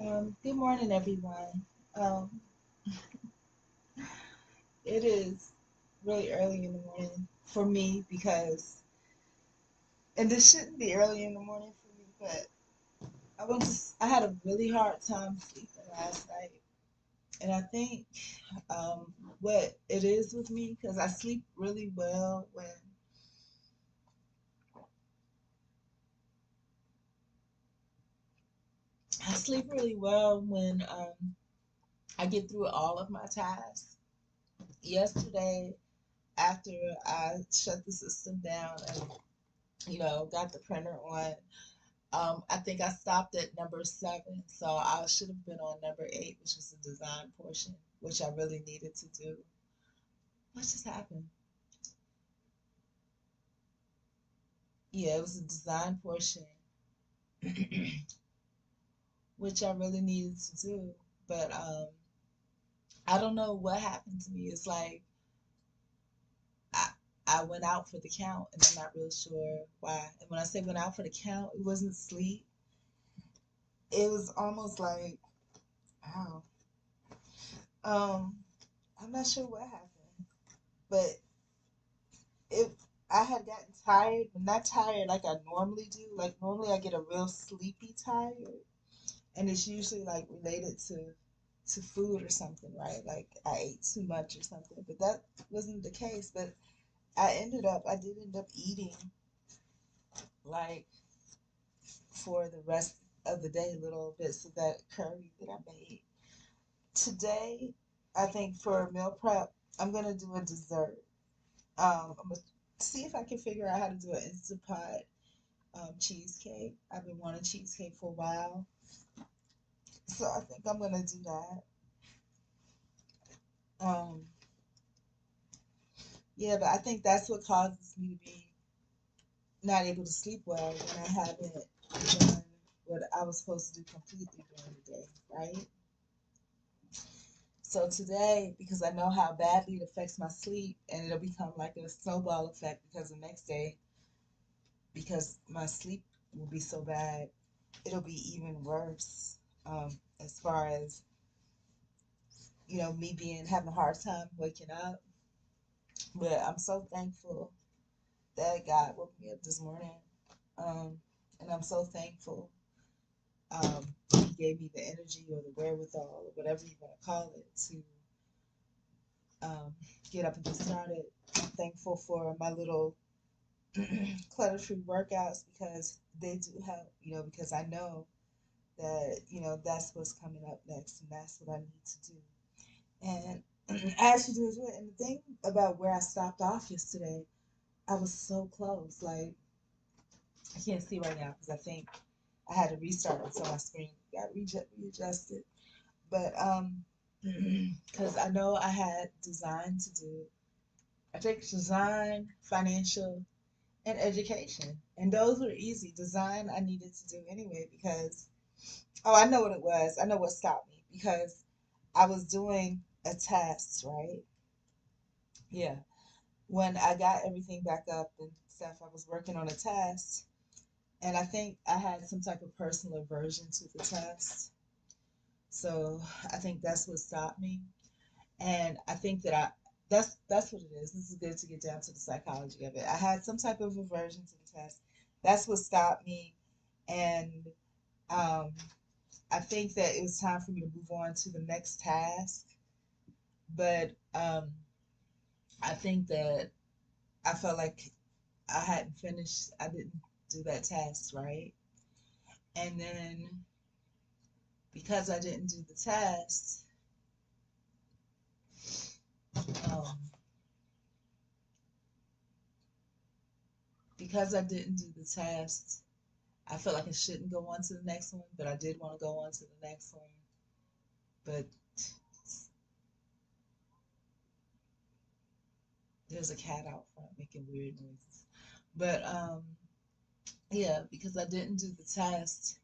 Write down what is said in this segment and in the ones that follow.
Good morning, everyone. Um, it is really early in the morning for me because, and this shouldn't be early in the morning for me, but I had a really hard time sleeping last night, and I think what it is with me because I sleep really well when I get through all of my tasks. Yesterday, after I shut the system down and got the printer on. I think I stopped at number 7, so I should have been on number 8, which was the design portion, which I really needed to do. What just happened? Yeah, it was the design portion, which I really needed to do. But I don't know what happened to me. It's like I I went out for the count, and I'm not real sure why. And when I say went out for the count, it wasn't sleep. It was almost like, ow. Um, I'm not sure what happened, but it I had gotten tired, but not tired like I normally do. Like normally I get a real sleepy tired, and it's usually like related to food or something, right? Like I ate too much or something. But that wasn't the case. But I did end up eating like for the rest of the day little bits of that curry that I made. Today, I think for meal prep, I'm gonna do a dessert. I'm gonna see if I can figure out how to do an Instapot cheesecake. I've been wanting cheesecake for a while, so I think I'm gonna do that. Um, yeah, but I think that's what causes me to be not able to sleep well when I haven't done what I was supposed to do completely during the day, right? So today, because I know how badly it affects my sleep, and it'll become like a snowball effect because the next day, because my sleep will be so bad, it'll be even worse as far as me being having a hard time waking up. But I'm so thankful that God woke me up this morning. Um, and I'm so thankful He gave me the energy or the wherewithal or whatever you want to call it to um, get up and get started. I'm thankful for my little clutter free workouts because they do help, because I know that, that's what's coming up next and that's what I need to do. And I actually do enjoy it. And the thing about where I stopped off yesterday, I was so close. Like, I can't see right now because I think I had to restart it so my screen got readjusted. But because I know I had design to do. I think design, financial, and education. And those were easy. Design I needed to do anyway because, oh, I know what it was. I know what stopped me because I was doing a test, right? Yeah. When I got everything back up and stuff, I was working on a test, and I think I had some type of personal aversion to the test. So I think that's what stopped me, and I think that that's what it is. This is good to get down to the psychology of it. I had some type of aversion to the test. That's what stopped me, and um, I think that it was time for me to move on to the next task. But I think that I felt like I hadn't finished. I didn't do that task right, and then because I didn't do the test, um, because I didn't do the test, I felt like I shouldn't go on to the next one, but I did want to go on to the next one. But there's a cat out front making weird noises. But yeah, because I didn't do the test,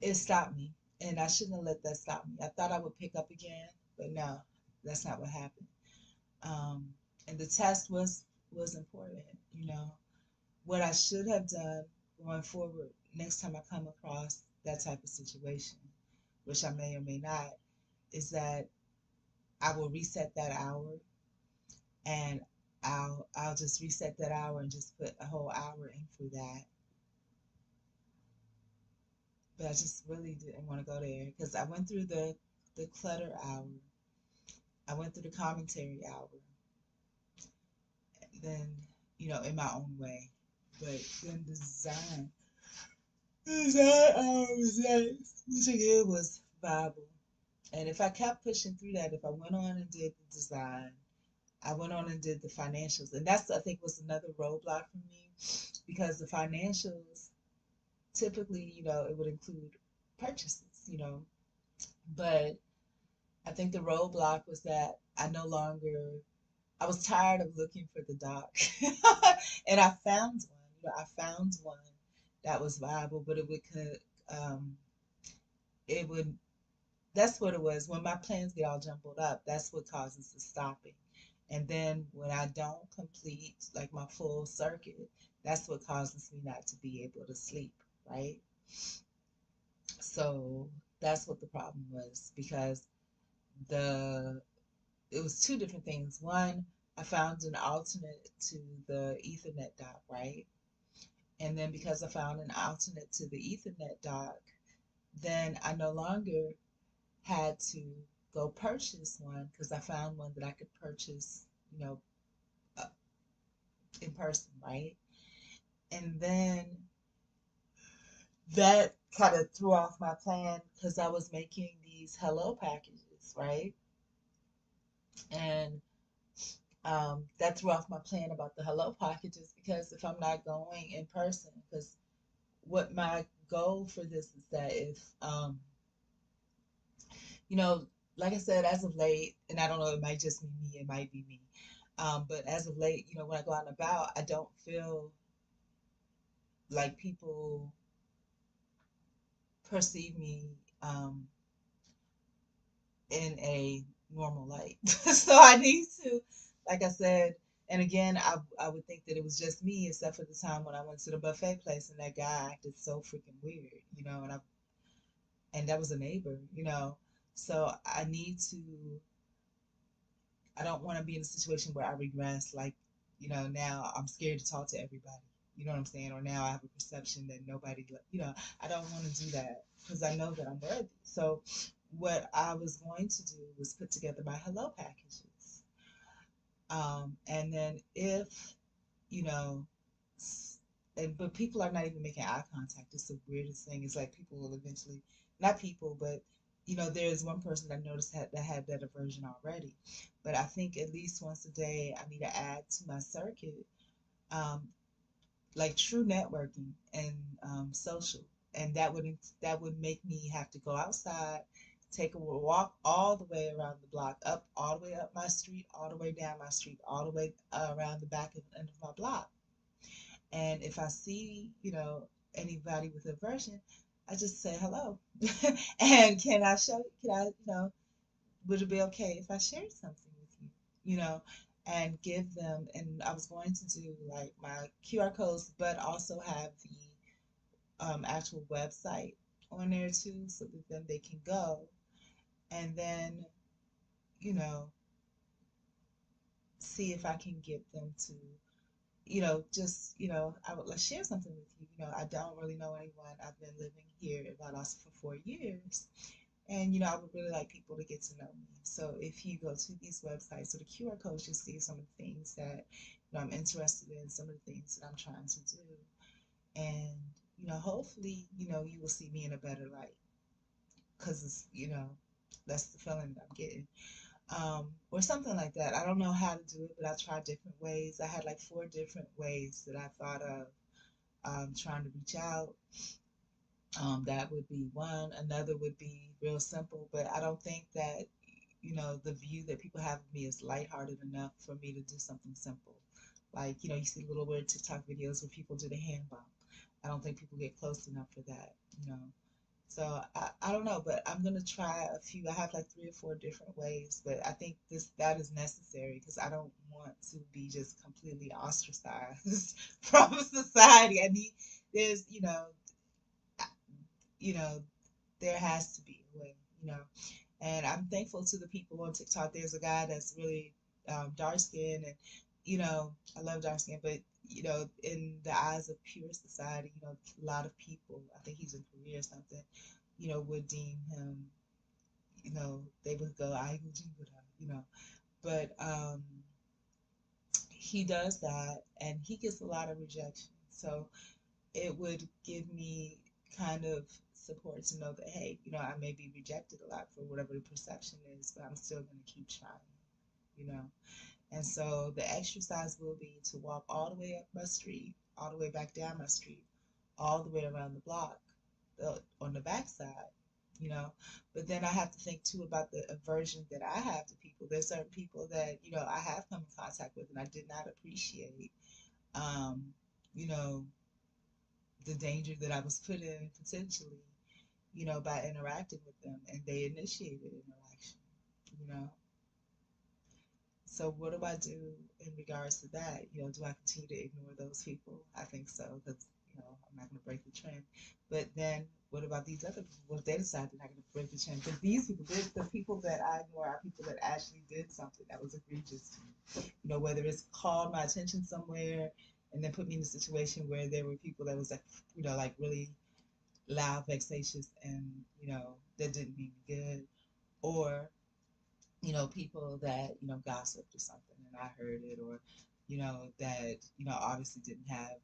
it stopped me, and I shouldn't have let that stop me. I thought I would pick up again, but no, that's not what happened. Um, and the test was important. What I should have done going forward next time I come across that type of situation, which I may or may not, is that I will reset that hour, and I'll just reset that hour and just put a whole hour in for that. But I just really didn't want to go there because I went through the clutter hour, I went through the commentary hour, then in my own way. But then design hour was nice, which again was viable. And if I kept pushing through that, if I went on and did the design, I went on and did the financials, and that's I think was another roadblock for me because the financials typically, it would include purchases, but I think the roadblock was that I was tired of looking for the doc, and I found one. I found one that was viable, but um, it would. That's what it was. When my plans get all jumbled up, that's what causes the stopping. And then when I don't complete like my full circuit, that's what causes me not to be able to sleep, right? So that's what the problem was because the it was two different things. One, I found an alternate to the Ethernet dock, right? And then because I found an alternate to the Ethernet dock, then I no longer had to go purchase one because I found one that I could purchase, you know, uh, in person, right? And then that kind of threw off my plan because I was making these hello packages, right? And that threw off my plan about the hello packages because if I'm not going in person, because what my goal for this is that if you know, like I said, as of late, and I don't know, it might just be me, it might be me, but as of late, when I go out and about, I don't feel like people perceive me in a normal light. So I need to, like I said, and again, I would think that it was just me, except for the time when I went to the buffet place and that guy acted so freaking weird, and that was a neighbor, So I don't want to be in a situation where I regress, like, now I'm scared to talk to everybody. You know what I'm saying? Or now I have a perception that nobody, I don't want to do that because I know that I'm worthy. So what I was going to do was put together my hello packages. And then if, you know, but people are not even making eye contact. It's the weirdest thing. It's like people will eventually, not people, but there's one person I noticed that had that aversion already. But I think at least once a day, I need to add to my circuit, um, like true networking and social, and that would make me have to go outside, take a walk all the way around the block, up all the way up my street, all the way down my street, all the way around the back end of my block. And if I see, anybody with aversion, I just say hello. And can I, would it be okay if I shared something with you? And give them, and I was going to do like my QR codes, but also have the actual website on there too, so that then they can go. And then, you know, see if I can get them to just, I would like share something with you. I don't really know anyone. I've been living here in Valdosta for 4 years. And, I would really like people to get to know me. So if you go to these websites, so the QR codes, you'll see some of the things that, I'm interested in, some of the things that I'm trying to do. And, hopefully, you will see me in a better light because that's the feeling that I'm getting, or something like that. I don't know how to do it, but I tried different ways. I had like 4 different ways that I thought of, trying to reach out. That would be one. Another would be real simple, but I don't think that, the view that people have of me is lighthearted enough for me to do something simple. Like, you see little weird TikTok videos where people do the hand bump. I don't think people get close enough for that, So I don't know, but I'm gonna try a few. I have like 3 or 4 different ways, but I think that is necessary because I don't want to be just completely ostracized from society. I need there's you know, there has to be a way, you know. And I'm thankful to the people on TikTok. There's a guy that's really dark skinned, and I love dark skin, but in the eyes of pure society, a lot of people, I think he's in Korea or something, would deem him, they would go, I would do whatever, but he does that, and he gets a lot of rejection. So it would give me kind of support to know that, hey, I may be rejected a lot for whatever the perception is, but I'm still going to keep trying, you know. And so the exercise will be to walk all the way up my street, all the way back down my street, all the way around the block, on the backside, you know. But then I have to think too about the aversion that I have to people. There's certain people that, I have come in contact with and I did not appreciate, um, you know, the danger that I was put in potentially, by interacting with them, and they initiated interaction, you know. So what do I do in regards to that? Do I continue to ignore those people? I think so, because I'm not going to break the trend. But then what about these other people? What if they decide they're not going to break the trend? Because these people, the people that I ignore are people that actually did something that was egregious to me. Whether it's called my attention somewhere and then put me in a situation where there were people that was like, like really loud, vexatious, and that didn't mean me good, or people that, gossiped or something and I heard it, or, that, obviously didn't have,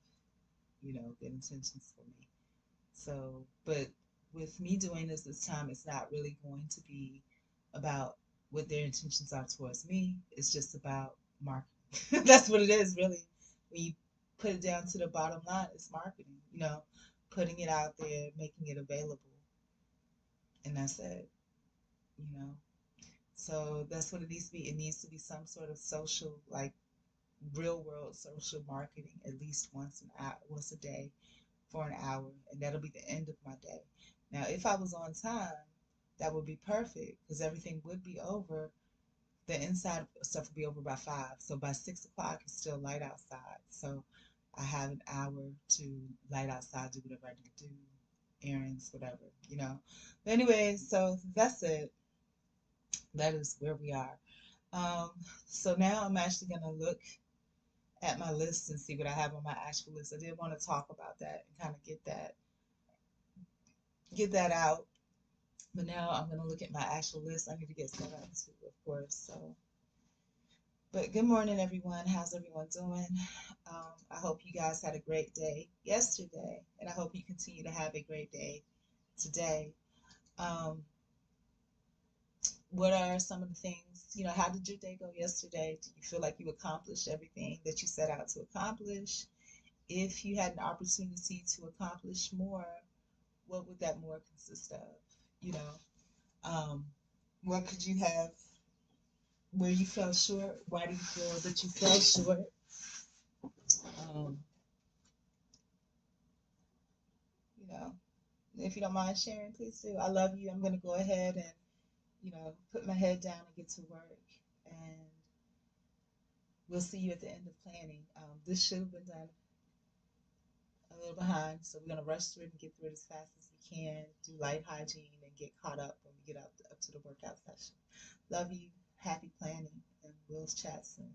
good intentions for me. So, but with me doing this time, it's not really going to be about what their intentions are towards me. It's just about marketing. That's what it is, really. When you put it down to the bottom line, it's marketing, putting it out there, making it available. And that's it, you know. So that's what it needs to be. It needs to be some sort of social, like real world social marketing, at least once a day for an hour, and that'll be the end of my day. Now, if I was on time, that would be perfect because everything would be over. The inside stuff would be over by 5. So by 6 o'clock, it's still light outside. So I have an hour to light outside, do whatever I need to do, errands, whatever. But anyway, so that's it. That is where we are. Um, so now I'm actually going to look at my list and see what I have on my actual list. I did want to talk about that and kind of get that out. But now I'm going to look at my actual list. I need to get set up too, of course. So, but good morning, everyone. How's everyone doing? I hope you guys had a great day yesterday, and I hope you continue to have a great day today. Um, what are some of the things, how did your day go yesterday? Do you feel like you accomplished everything that you set out to accomplish? If you had an opportunity to accomplish more, what would that more consist of? You know, what could you have where you fell short? Why do you feel that you fell short? Um, you know, if you don't mind sharing, please do. I love you. I'm going to go ahead and, put my head down and get to work. And we'll see you at the end of planning. This should have been done a little behind, so we're going to rush through it and get through it as fast as we can, do light hygiene, and get caught up when we get up to the workout session. Love you. Happy planning, and we'll chat soon.